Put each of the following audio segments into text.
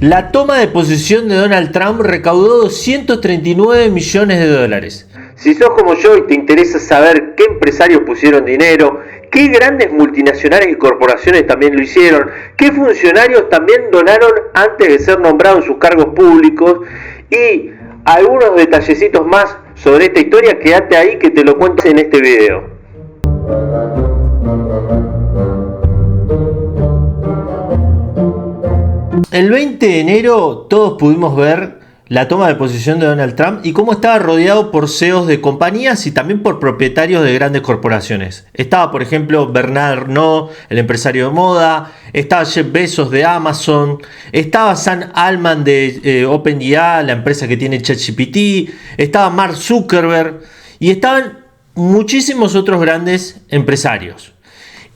La toma de posesión de Donald Trump recaudó 239 millones de dólares. Si sos como yo y te interesa saber qué empresarios pusieron dinero, qué grandes multinacionales y corporaciones también lo hicieron, qué funcionarios también donaron antes de ser nombrados en sus cargos públicos y algunos detallecitos más sobre esta historia, quédate ahí que te lo cuento en este video. El 20 de enero todos pudimos ver la toma de posesión de Donald Trump y cómo estaba rodeado por CEOs de compañías y también por propietarios de grandes corporaciones. Estaba, por ejemplo, Bernard Arnault, el empresario de moda, estaba Jeff Bezos de Amazon, estaba Sam Altman de OpenAI, la empresa que tiene ChatGPT, estaba Mark Zuckerberg y estaban muchísimos otros grandes empresarios.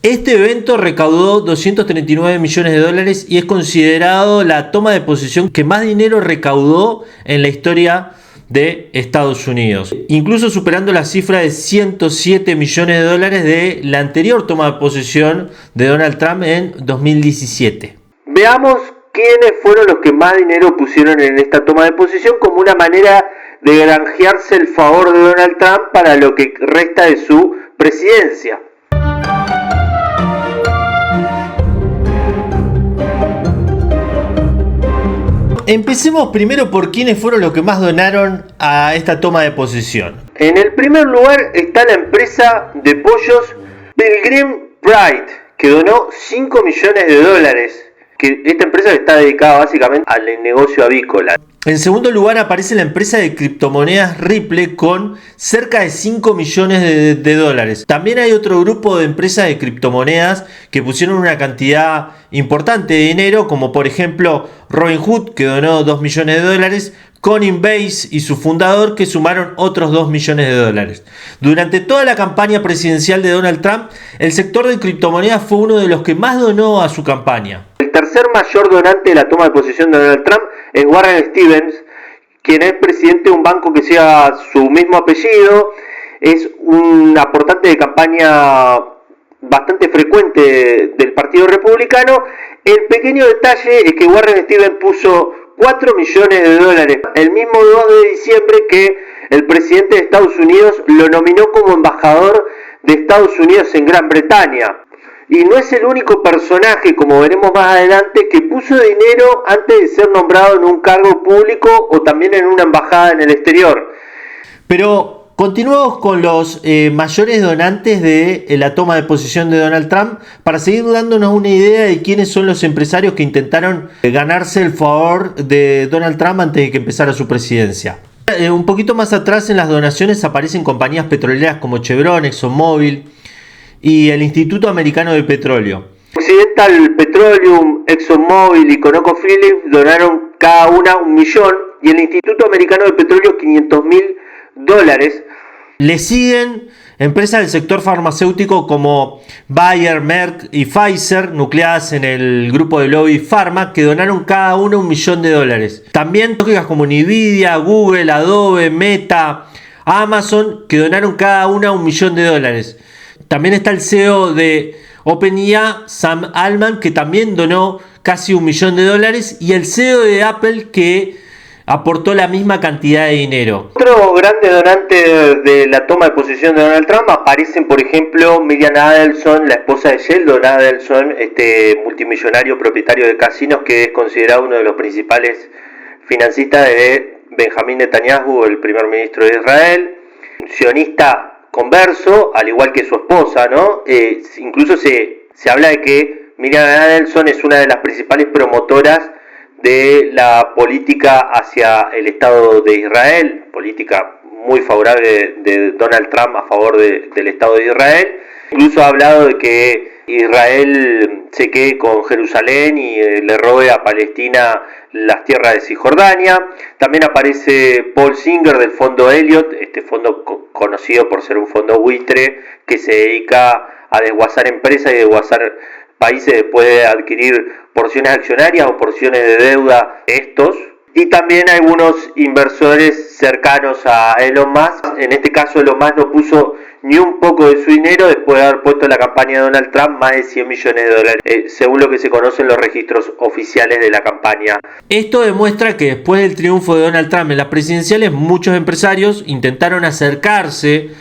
Este evento recaudó 239 millones de dólares y es considerado la toma de posesión que más dinero recaudó en la historia de Estados Unidos, incluso superando la cifra de 107 millones de dólares de la anterior toma de posesión de Donald Trump en 2017. Veamos quiénes fueron los que más dinero pusieron en esta toma de posesión como una manera de granjearse el favor de Donald Trump para lo que resta de su presidencia. Empecemos primero por quiénes fueron los que más donaron a esta toma de posesión. En el primer lugar está la empresa de pollos Pilgrim Pride, que donó 5 millones de dólares. Que esta empresa está dedicada básicamente al negocio avícola. En segundo lugar aparece la empresa de criptomonedas Ripple con cerca de 5 millones de dólares. También hay otro grupo de empresas de criptomonedas que pusieron una cantidad importante de dinero, como por ejemplo Robinhood, que donó 2 millones de dólares, Coinbase y su fundador, que sumaron otros 2 millones de dólares. Durante toda la campaña presidencial de Donald Trump, el sector de criptomonedas fue uno de los que más donó a su campaña. El tercer mayor donante de la toma de posesión de Donald Trump es Warren Stevens, quien es presidente de un banco que lleva su mismo apellido. Es un aportante de campaña bastante frecuente del Partido Republicano. El pequeño detalle es que Warren Stevens puso 4 millones de dólares el mismo 2 de diciembre que el presidente de Estados Unidos lo nominó como embajador de Estados Unidos en Gran Bretaña. Y no es el único personaje, como veremos más adelante, que puso dinero antes de ser nombrado en un cargo público o también en una embajada en el exterior. Pero continuamos con los mayores donantes de la toma de posesión de Donald Trump para seguir dándonos una idea de quiénes son los empresarios que intentaron ganarse el favor de Donald Trump antes de que empezara su presidencia. Un poquito más atrás en las donaciones aparecen compañías petroleras como Chevron, ExxonMobil y el Instituto Americano de Petróleo. Occidental Petroleum, ExxonMobil y ConocoPhillips donaron cada una 1 millón y el Instituto Americano de Petróleo 500.000 dólares. Le siguen empresas del sector farmacéutico como Bayer, Merck y Pfizer, nucleadas en el grupo de lobby Pharma, que donaron cada una 1 millón de dólares. También tecnológicas como Nvidia, Google, Adobe, Meta, Amazon, que donaron cada una 1 millón de dólares. También está el CEO de OpenAI, Sam Altman, que también donó casi 1 millón de dólares, y el CEO de Apple, que aportó la misma cantidad de dinero. Otros grandes donantes de la toma de posesión de Donald Trump aparecen, por ejemplo, Miriam Adelson, la esposa de Sheldon Adelson, este multimillonario propietario de casinos que es considerado uno de los principales financistas de Benjamín Netanyahu, el primer ministro de Israel, sionista converso, al igual que su esposa, ¿no? Incluso se habla de que Miriam Adelson es una de las principales promotoras de la política hacia el Estado de Israel, política muy favorable de Donald Trump a favor del Estado de Israel. Incluso ha hablado de que Israel se quede con Jerusalén y le robe a Palestina las tierras de Cisjordania. También aparece Paul Singer del fondo Elliott, este fondo conocido por ser un fondo buitre que se dedica a desguazar empresas y desguazar países después de adquirir porciones accionarias o porciones de deuda de estos. Y también algunos inversores cercanos a Elon Musk. En este caso Elon Musk no puso ni un poco de su dinero después de haber puesto en la campaña de Donald Trump más de 100 millones de dólares, según lo que se conocen los registros oficiales de la campaña. Esto demuestra que después del triunfo de Donald Trump en las presidenciales, muchos empresarios intentaron acercarse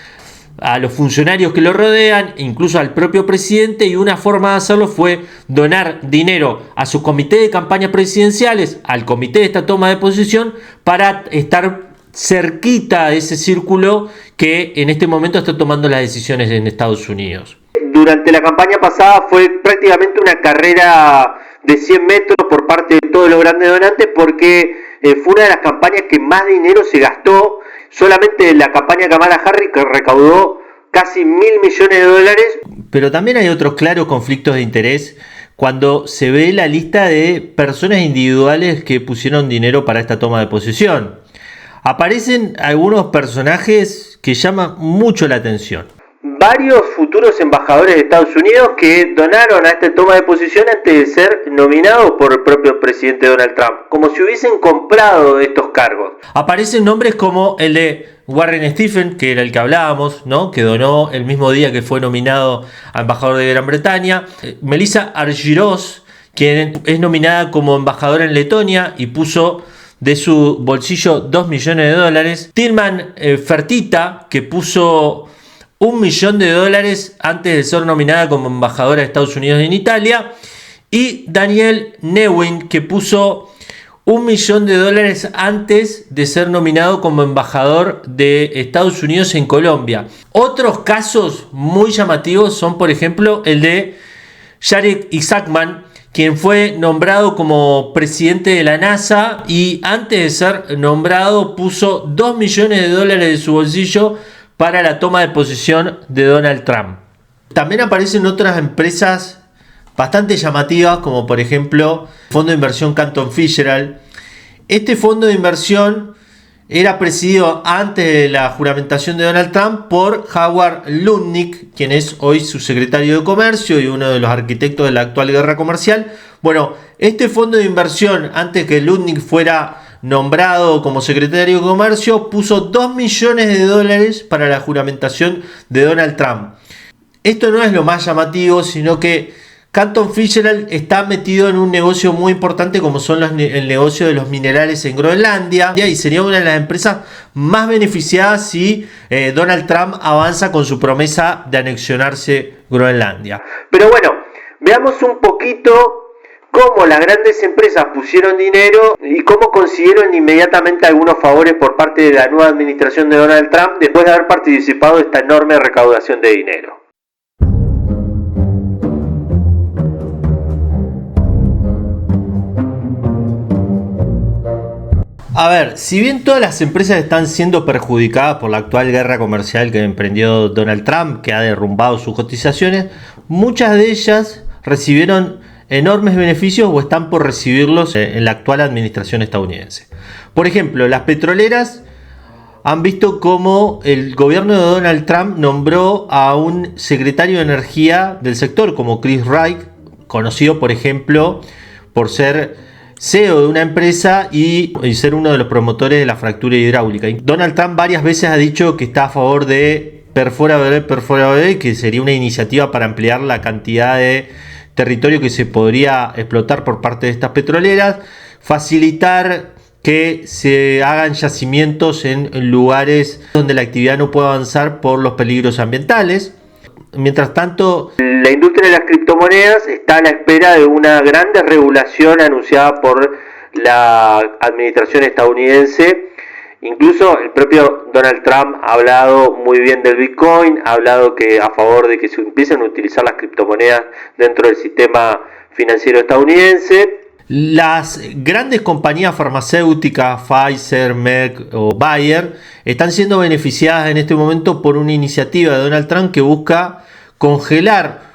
a los funcionarios que lo rodean, incluso al propio presidente, y una forma de hacerlo fue donar dinero a su comité de campañas presidenciales, al comité de esta toma de posición, para estar cerquita de ese círculo que en este momento está tomando las decisiones en Estados Unidos. Durante la campaña pasada fue prácticamente una carrera de 100 metros por parte de todos los grandes donantes, porque fue una de las campañas que más dinero se gastó. Solamente la campaña de Kamala Harris, que recaudó casi $1.000 millones. Pero también hay otros claros conflictos de interés cuando se ve la lista de personas individuales que pusieron dinero para esta toma de posesión. Aparecen algunos personajes que llaman mucho la atención. Varios futuros embajadores de Estados Unidos que donaron a esta toma de posición antes de ser nominados por el propio presidente Donald Trump, como si hubiesen comprado estos cargos. Aparecen nombres como el de Warren Stephens, que era el que hablábamos, ¿no? Que donó el mismo día que fue nominado a embajador de Gran Bretaña. Melissa Argyros, quien es nominada como embajadora en Letonia y puso de su bolsillo $2 millones. Tilman Fertitta, que puso $1 millón antes de ser nominada como embajadora de Estados Unidos en Italia, y Daniel Newin, que puso $1 millón antes de ser nominado como embajador de Estados Unidos en Colombia. Otros casos muy llamativos son, por ejemplo, el de Jared Isaacman, quien fue nombrado como presidente de la NASA y antes de ser nombrado puso $2 millones de su bolsillo para la toma de posesión de Donald Trump. También aparecen otras empresas bastante llamativas, como por ejemplo el fondo de inversión Canton Fitzgerald. Este fondo de inversión era presidido antes de la juramentación de Donald Trump por Howard Lutnick, quien es hoy su secretario de Comercio y uno de los arquitectos de la actual guerra comercial. Bueno, este fondo de inversión, antes que Lutnick fuera nombrado como secretario de Comercio, puso $2 millones para la juramentación de Donald Trump. Esto no es lo más llamativo, sino que Canton Fitzgerald está metido en un negocio muy importante como son el negocio de los minerales en Groenlandia, y sería una de las empresas más beneficiadas si Donald Trump avanza con su promesa de anexionarse Groenlandia. Pero bueno, veamos un poquito cómo las grandes empresas pusieron dinero y cómo consiguieron inmediatamente algunos favores por parte de la nueva administración de Donald Trump después de haber participado de esta enorme recaudación de dinero. A ver, si bien todas las empresas están siendo perjudicadas por la actual guerra comercial que emprendió Donald Trump, que ha derrumbado sus cotizaciones, muchas de ellas recibieron enormes beneficios o están por recibirlos en la actual administración estadounidense. Por ejemplo, las petroleras han visto cómo el gobierno de Donald Trump nombró a un secretario de energía del sector como Chris Wright, conocido por ejemplo por ser CEO de una empresa y ser uno de los promotores de la fractura hidráulica. Donald Trump varias veces ha dicho que está a favor de Perfora Bebé, que sería una iniciativa para ampliar la cantidad de territorio que se podría explotar por parte de estas petroleras, facilitar que se hagan yacimientos en lugares donde la actividad no puede avanzar por los peligros ambientales. Mientras tanto, la industria de las criptomonedas está a la espera de una gran desregulación anunciada por la administración estadounidense. Incluso el propio Donald Trump ha hablado muy bien del Bitcoin, ha hablado que a favor de que se empiecen a utilizar las criptomonedas dentro del sistema financiero estadounidense. Las grandes compañías farmacéuticas, Pfizer, Merck o Bayer, están siendo beneficiadas en este momento por una iniciativa de Donald Trump que busca congelar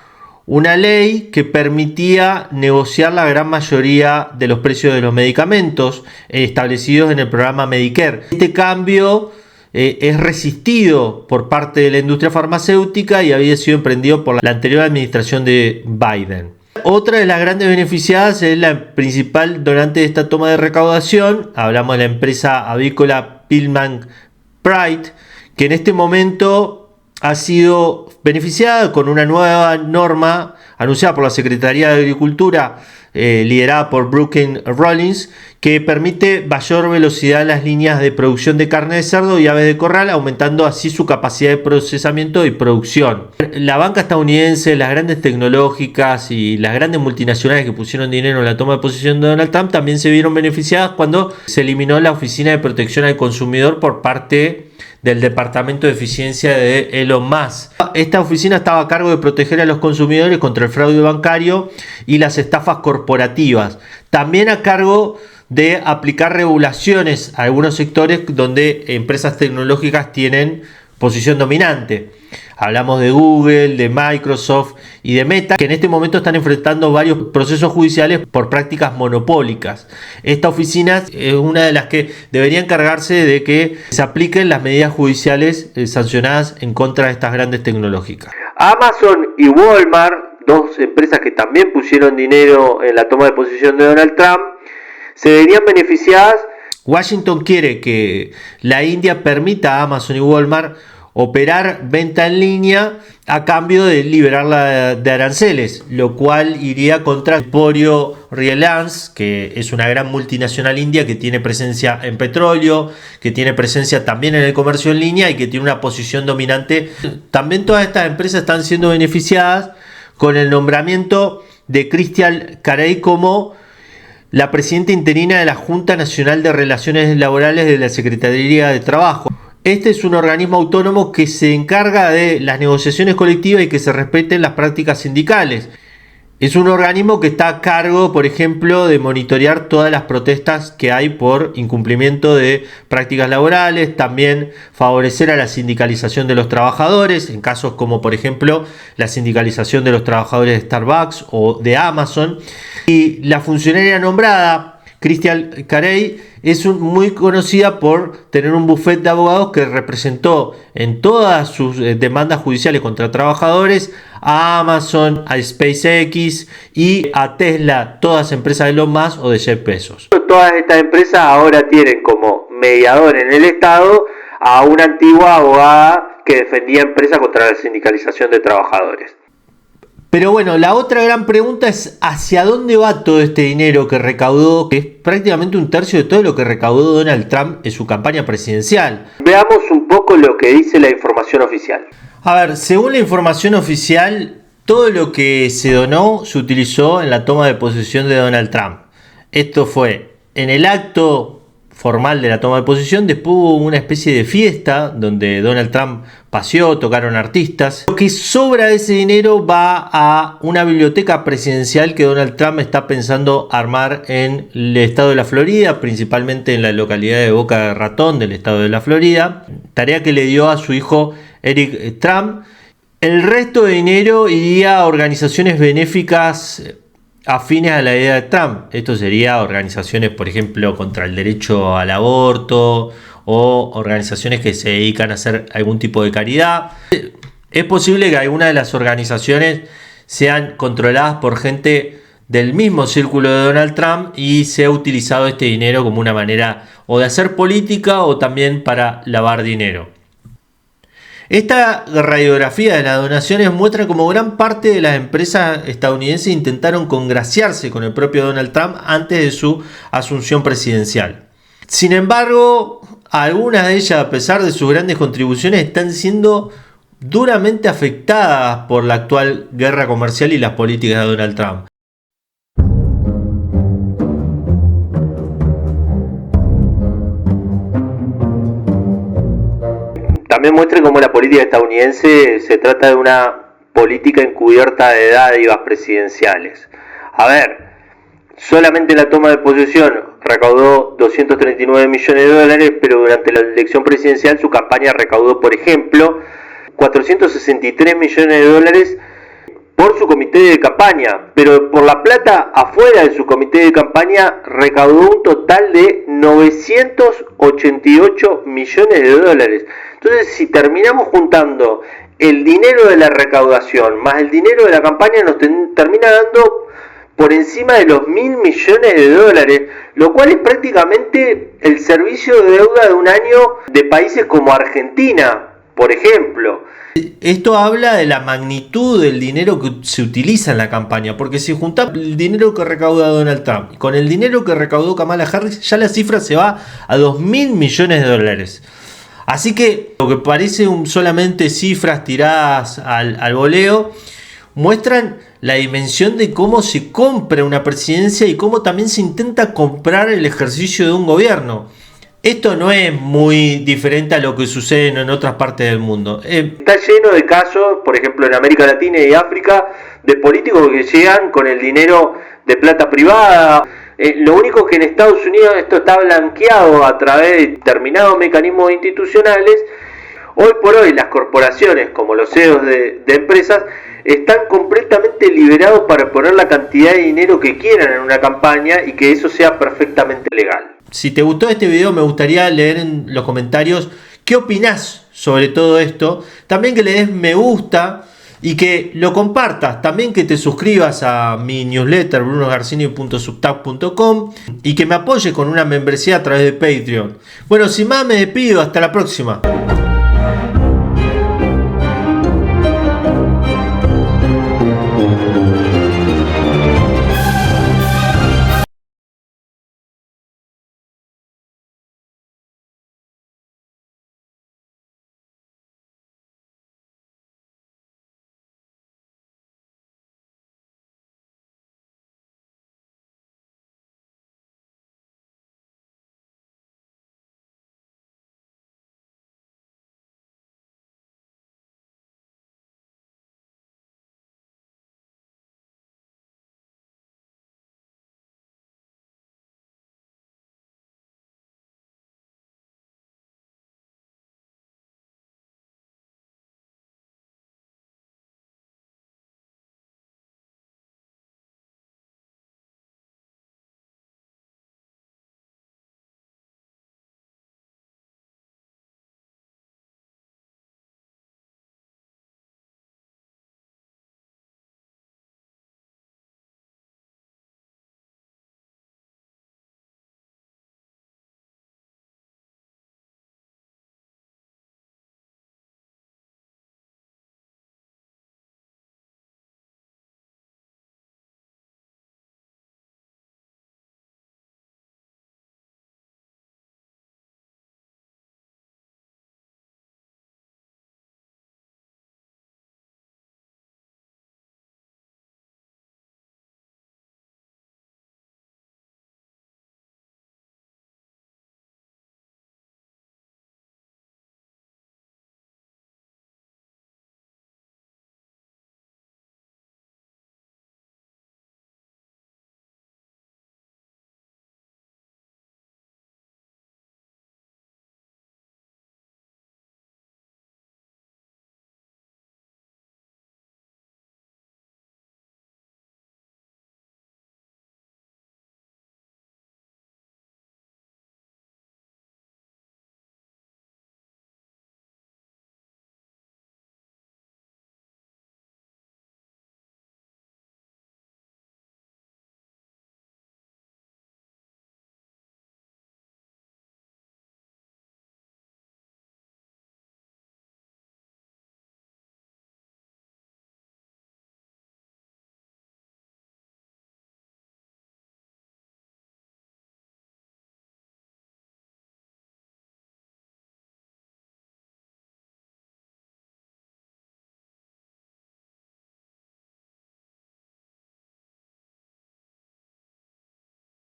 una ley que permitía negociar la gran mayoría de los precios de los medicamentos establecidos en el programa Medicare. Este cambio es resistido por parte de la industria farmacéutica y había sido emprendido por la anterior administración de Biden. Otra de las grandes beneficiadas es la principal donante de esta toma de recaudación. Hablamos de la empresa avícola Piltman Pride, que en este momento ha sido beneficiada con una nueva norma anunciada por la Secretaría de Agricultura, liderada por Brooke Rollins, que permite mayor velocidad en las líneas de producción de carne de cerdo y aves de corral, aumentando así su capacidad de procesamiento y producción. La banca estadounidense, las grandes tecnológicas y las grandes multinacionales que pusieron dinero en la toma de posesión de Donald Trump también se vieron beneficiadas cuando se eliminó la Oficina de Protección al Consumidor por parte del Departamento de Eficiencia de Elon Musk. Esta oficina estaba a cargo de proteger a los consumidores contra el fraude bancario y las estafas corporativas. También a cargo de aplicar regulaciones a algunos sectores donde empresas tecnológicas tienen posición dominante. Hablamos de Google, de Microsoft y de Meta, que en este momento están enfrentando varios procesos judiciales por prácticas monopólicas. Esta oficina es una de las que debería encargarse de que se apliquen las medidas judiciales sancionadas en contra de estas grandes tecnológicas. Amazon y Walmart, dos empresas que también pusieron dinero en la toma de posesión de Donald Trump, se verían beneficiadas. Washington quiere que la India permita a Amazon y Walmart operar venta en línea a cambio de liberarla de aranceles, lo cual iría contra Emporio Reliance, que es una gran multinacional india que tiene presencia en petróleo, que tiene presencia también en el comercio en línea y que tiene una posición dominante. También todas estas empresas están siendo beneficiadas con el nombramiento de Crystal Carey como la presidenta interina de la Junta Nacional de Relaciones Laborales de la Secretaría de Trabajo. Este es un organismo autónomo que se encarga de las negociaciones colectivas y que se respeten las prácticas sindicales. Es un organismo que está a cargo, por ejemplo, de monitorear todas las protestas que hay por incumplimiento de prácticas laborales, también favorecer a la sindicalización de los trabajadores, en casos como, por ejemplo, la sindicalización de los trabajadores de Starbucks o de Amazon. Y la funcionaria nombrada, Crystal Carey, es muy conocida por tener un bufete de abogados que representó en todas sus demandas judiciales contra trabajadores a Amazon, a SpaceX y a Tesla, todas empresas de Elon Musk o de Jeff Bezos. Todas estas empresas ahora tienen como mediador en el Estado a una antigua abogada que defendía empresas contra la sindicalización de trabajadores. Pero bueno, la otra gran pregunta es ¿hacia dónde va todo este dinero que recaudó, que es prácticamente un tercio de todo lo que recaudó Donald Trump en su campaña presidencial? Veamos un poco lo que dice la información oficial. A ver, según la información oficial, todo lo que se donó se utilizó en la toma de posesión de Donald Trump. Esto fue en el acto formal de la toma de posesión, después hubo una especie de fiesta donde Donald Trump paseó, tocaron artistas. Lo que sobra de ese dinero va a una biblioteca presidencial que Donald Trump está pensando armar en el estado de la Florida, principalmente en la localidad de Boca de Ratón del estado de la Florida, tarea que le dio a su hijo Eric Trump. El resto de dinero iría a organizaciones benéficas afines a la idea de Trump. Esto sería organizaciones, por ejemplo, contra el derecho al aborto o organizaciones que se dedican a hacer algún tipo de caridad. Es posible que algunas de las organizaciones sean controladas por gente del mismo círculo de Donald Trump y se ha utilizado este dinero como una manera o de hacer política o también para lavar dinero. Esta radiografía de las donaciones muestra cómo gran parte de las empresas estadounidenses intentaron congraciarse con el propio Donald Trump antes de su asunción presidencial. Sin embargo, algunas de ellas, a pesar de sus grandes contribuciones, están siendo duramente afectadas por la actual guerra comercial y las políticas de Donald Trump. También muestra cómo la política estadounidense se trata de una política encubierta de dádivas presidenciales. A ver, solamente la toma de posesión recaudó 239 millones de dólares, pero durante la elección presidencial su campaña recaudó, por ejemplo, 463 millones de dólares por su comité de campaña, pero por la plata afuera de su comité de campaña recaudó un total de 988 millones de dólares. Entonces, si terminamos juntando el dinero de la recaudación más el dinero de la campaña, nos termina dando por encima de los 1.000 millones de dólares, lo cual es prácticamente el servicio de deuda de un año de países como Argentina, por ejemplo. Esto habla de la magnitud del dinero que se utiliza en la campaña, porque si juntamos el dinero que recauda Donald Trump con el dinero que recaudó Kamala Harris, ya la cifra se va a 2.000 millones de dólares. Así que lo que parece solamente cifras tiradas al voleo, muestran la dimensión de cómo se compra una presidencia y cómo también se intenta comprar el ejercicio de un gobierno. Esto no es muy diferente a lo que sucede en otras partes del mundo. Está lleno de casos, por ejemplo en América Latina y África, de políticos que llegan con el dinero de plata privada. Lo único que en Estados Unidos esto está blanqueado a través de determinados mecanismos institucionales. Hoy por hoy las corporaciones, como los CEOs de empresas, están completamente liberados para poner la cantidad de dinero que quieran en una campaña y que eso sea perfectamente legal. Si te gustó este video, me gustaría leer en los comentarios qué opinás sobre todo esto. También que le des me gusta y que lo compartas. También que te suscribas a mi newsletter brunogarcini.substack.com y que me apoyes con una membresía a través de Patreon. Bueno, sin más me despido. Hasta la próxima.